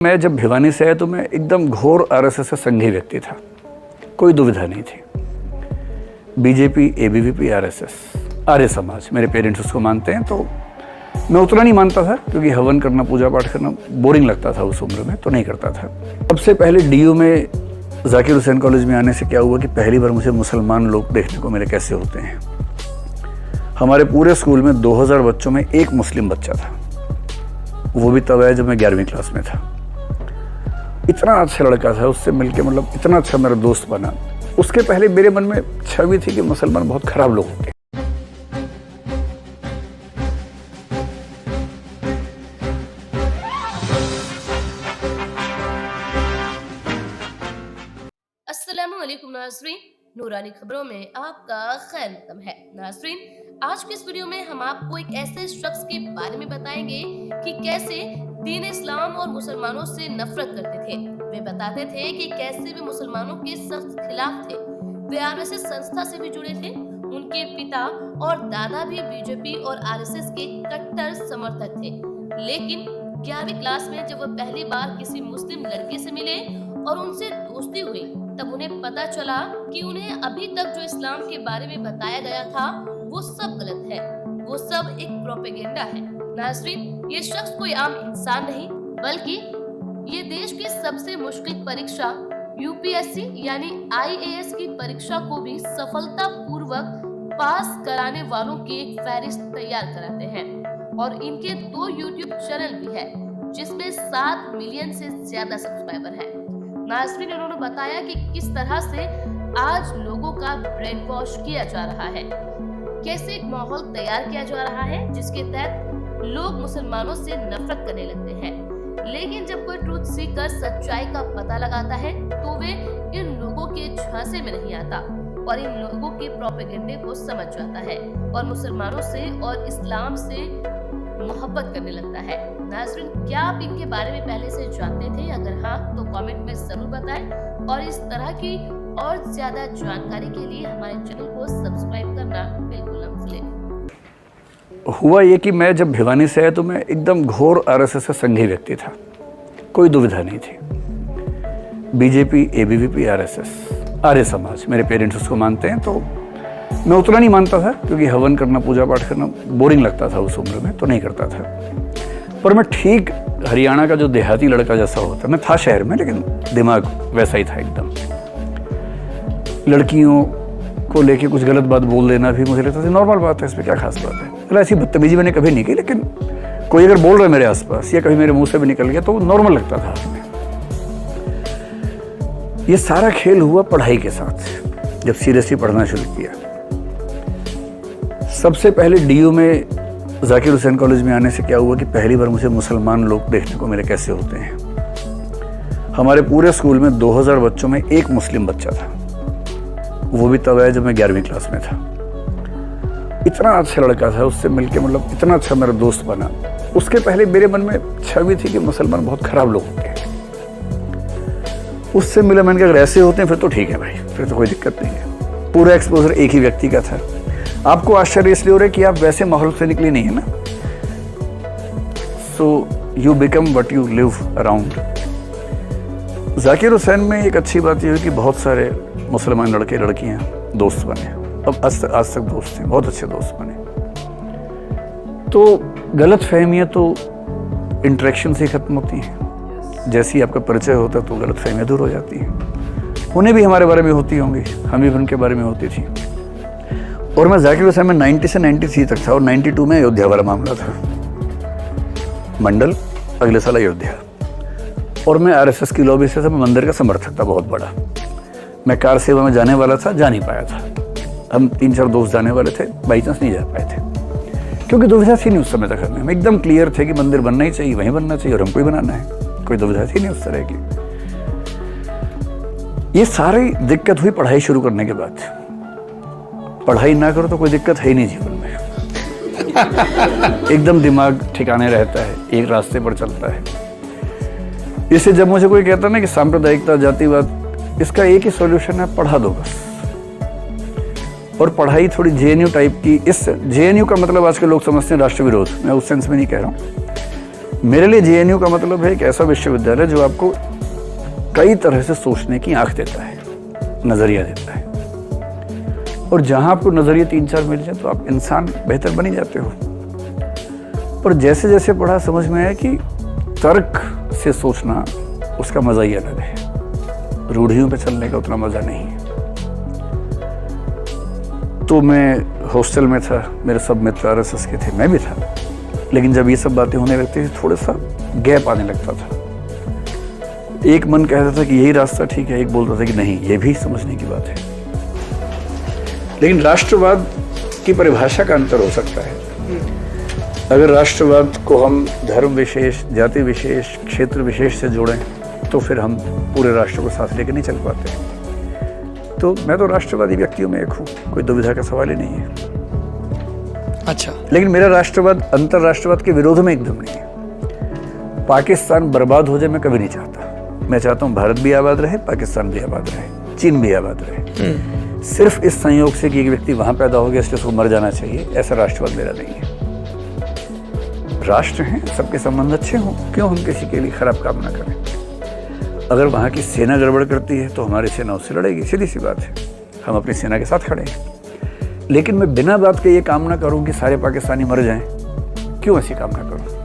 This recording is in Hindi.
मैं जब भिवानी से आया तो मैं एकदम घोर आरएसएस से संघी व्यक्ति था, कोई दुविधा नहीं थी। BJP, ABVP, RSS, Arya Samaj, मेरे पेरेंट्स उसको मानते हैं, तो मैं उतना नहीं मानता था क्योंकि हवन करना, पूजा पाठ करना बोरिंग लगता था उस उम्र में, तो नहीं करता था। सबसे पहले डीयू में जाकिर हुसैन कॉलेज में आने से क्या हुआ कि पहली बार मुझे मुसलमान लोग देखने को मिले कैसे होते हैं। हमारे पूरे स्कूल में 2000 बच्चों में एक मुस्लिम बच्चा था, वो भी तब आया जब मैं 11वीं क्लास में था। इतना अच्छा लड़का था, उससे मिलके मतलब इतना अच्छा मेरा दोस्त बना। उसके पहले मेरे मन में छवि थी कि मुसलमान बहुत खराब लोग होते हैं। अस्सलामुअलैकुम नाज़रीन, नूरानी खबरों में आपका खैर मक़दम है। नाज़रीन, आज की इस वीडियो में हम आपको एक ऐसे शख्स के बारे में बताएंगे कि कैसे दीन इस्लाम और मुसलमानों से नफरत करते थे। वे बताते थे कि कैसे वे मुसलमानों के सख्त खिलाफ थे। वे आरएसएस संस्था से भी जुड़े थे। उनके पिता और दादा भी बीजेपी और आरएसएस के कट्टर समर्थक थे। लेकिन 11वीं क्लास में जब वह पहली बार किसी मुस्लिम लड़के से मिले और उनसे दोस्ती हुई, तब उन्हें पता चला कि उन्हें अभी तक जो इस्लाम के बारे में बताया गया था वो सब गलत है, वो सब एक प्रोपेगेंडा है। नाज़रीन, ये शख्स कोई आम इंसान नहीं, बल्कि ये देश की सबसे मुश्किल परीक्षा यूपीएससी यानी आईएएस की परीक्षा को भी सफलता पूर्वक पास कराने वालों की एक फहरिस्त तैयार कराते हैं। और इनके 2 यूट्यूब चैनल भी है जिसमें 7 मिलियन से ज्यादा सब्सक्राइबर है। नाज़रीन, उन्होंने बताया कि किस तरह से आज लोगों का ब्रेन वॉश किया जा रहा है, कैसे एक माहौल तैयार किया जा रहा है जिसके तहत लोग मुसलमानों से नफरत करने लगते हैं। लेकिन जब कोई ट्रूथ सीकर सच्चाई का पता लगाता है तो वे इन लोगों के झांसे में नहीं आता और इन लोगों के प्रोपेगेंडे को समझ जाता है और मुसलमानों से और इस्लाम से मोहब्बत करने लगता है। नाज़रीन, क्या आप इनके बारे में पहले से जानते थे? अगर हाँ तो कमेंट में जरूर बताएं और इस तरह की और ज्यादा जानकारी के लिए हमारे चैनल को सब्सक्राइब करना बिल्कुल न भूलें। हुआ ये कि मैं जब भिवानी से आया तो मैं एकदम घोर आरएसएस से संघी व्यक्ति था, कोई दुविधा नहीं थी। BJP, ABVP, RSS, Arya Samaj, मेरे पेरेंट्स उसको मानते हैं, तो मैं उतना नहीं मानता था क्योंकि हवन करना, पूजा पाठ करना बोरिंग लगता था उस उम्र में, तो नहीं करता था। पर मैं ठीक हरियाणा का जो देहाती लड़का जैसा होता, मैं था शहर में लेकिन दिमाग वैसा ही था एकदम। लड़कियों को लेके कुछ गलत बात बोल देना भी मुझे लगता था नॉर्मल बात है, इसमें क्या खास बात है। मतलब ऐसी बदतमीजी मैंने कभी नहीं की, लेकिन कोई अगर बोल रहा है मेरे आसपास या कभी मेरे मुंह से भी निकल गया तो नॉर्मल लगता था। ये सारा खेल हुआ पढ़ाई के साथ, जब सीरियसली पढ़ना शुरू किया। सबसे पहले डीयू में जाकिर हुसैन कॉलेज में आने से क्या हुआ कि पहली बार मुझे मुसलमान लोग देखने को मिले कैसे होते हैं। हमारे पूरे स्कूल में 2000 बच्चों में एक मुस्लिम बच्चा था, वो भी तब आया जब मैं 11वीं क्लास में था। इतना अच्छा लड़का था, उससे मिलके मतलब इतना अच्छा मेरा दोस्त बना। उसके पहले मेरे मन में छवि थी कि मुसलमान बहुत खराब लोग होते हैं। उससे मिला, मैंने कहा अगर ऐसे होते हैं फिर तो ठीक है भाई, फिर तो कोई दिक्कत नहीं है। पूरा एक्सपोजर एक ही व्यक्ति का था। आपको आश्चर्य इसलिए हो रहा है कि आप वैसे माहौल से निकले नहीं है ना, so you become what you live around. Zakir Hussain में एक अच्छी बात यह है कि बहुत सारे मुसलमान लड़के लड़कियां दोस्त बने, अब आज तक दोस्त हैं, बहुत अच्छे दोस्त बने। तो गलत फहमियाँ तो इंटरेक्शन से खत्म होती हैं। जैसे ही आपका परिचय होता है तो गलत फहमियाँ दूर हो जाती हैं। उन्हें भी हमारे बारे में होती होंगी, हमें भी उनके बारे में होती थी। और मैं जाकिर हुसैन में 90 से 93 तक था और 92 में अयोध्या वाला मामला था, मंडल, अगले साल अयोध्या। और मैं आरएसएस की लॉबी से मंदिर का समर्थक था बहुत बड़ा। मैं कार सेवा में जाने वाला था, जा नहीं पाया था। हम 3-4 दोस्त जाने वाले थे, बाई चांस नहीं जा पाए थे क्योंकि दुविधा थी नहीं उस समय तक। हमें एकदम क्लियर थे कि मंदिर बनना ही चाहिए, वहीं बनना चाहिए और हमको ही बनाना है, कोई दुविधा थी नहीं उस तरह की। ये सारी दिक्कत हुई पढ़ाई शुरू करने के बाद। पढ़ाई ना करो तो कोई दिक्कत है ही नहीं जीवन में। एकदम दिमाग ठिकाने रहता है, एक रास्ते पर चलता है। इससे जब मुझे कोई कहता ना कि सांप्रदायिकता, जातिवाद, इसका एक ही सॉल्यूशन है, पढ़ा दो बस। और पढ़ाई थोड़ी जेएनयू टाइप की, इस जेएनयू का मतलब आजकल लोग समझते हैं राष्ट्र विरोध, मैं उस सेंस में नहीं कह रहा हूँ। मेरे लिए जेएनयू का मतलब है एक ऐसा विश्वविद्यालय जो आपको कई तरह से सोचने की आंख देता है, नजरिया देता है, और जहां आपको नजरिए 3-4 मिल जाए तो आप इंसान बेहतर बन ही जाते हो। पर जैसे जैसे पढ़ा समझ में आया कि तर्क से सोचना उसका मजा ही अलग है, रूढ़ियों पे चलने का उतना मजा नहीं है। तो मैं हॉस्टल में था, मेरे सब मित्र आरएसएस के थे, मैं भी था, लेकिन जब ये सब बातें होने लगती थी थोड़ा सा गैप आने लगता था। एक मन कहता था कि यही रास्ता ठीक है, एक बोलता था कि नहीं, ये भी समझने की बात है। लेकिन राष्ट्रवाद की परिभाषा का अंतर हो सकता है। अगर राष्ट्रवाद को हम धर्म विशेष, जाति विशेष, क्षेत्र विशेष से जोड़ें तो फिर हम पूरे राष्ट्र को साथ लेकर नहीं चल पाते। तो मैं तो राष्ट्रवादी व्यक्तियों में एक हूँ, कोई दुविधा का सवाल ही नहीं है। अच्छा, लेकिन मेरा राष्ट्रवाद अंतरराष्ट्रवाद के विरोध में एकदम नहीं है। पाकिस्तान बर्बाद हो जाए मैं कभी नहीं चाहता। मैं चाहता हूँ भारत भी आबाद रहे, पाकिस्तान भी आबाद रहे, चीन भी आबाद रहे। सिर्फ इस संयोग से कि एक व्यक्ति वहां पैदा हो गया इसलिए उसको मर जाना चाहिए, ऐसा राष्ट्रवाद मेरा नहीं है। राष्ट्र हैं, सबके संबंध अच्छे हों, क्यों हम किसी के लिए खराब काम ना करें। अगर वहाँ की सेना गड़बड़ करती है तो हमारी सेना उससे लड़ेगी, सीधी सी बात है, हम अपनी सेना के साथ खड़े हैं। लेकिन मैं बिना बात के ये काम ना करूँ कि सारे पाकिस्तानी मर जाएं, क्यों ऐसी काम ना करूँ।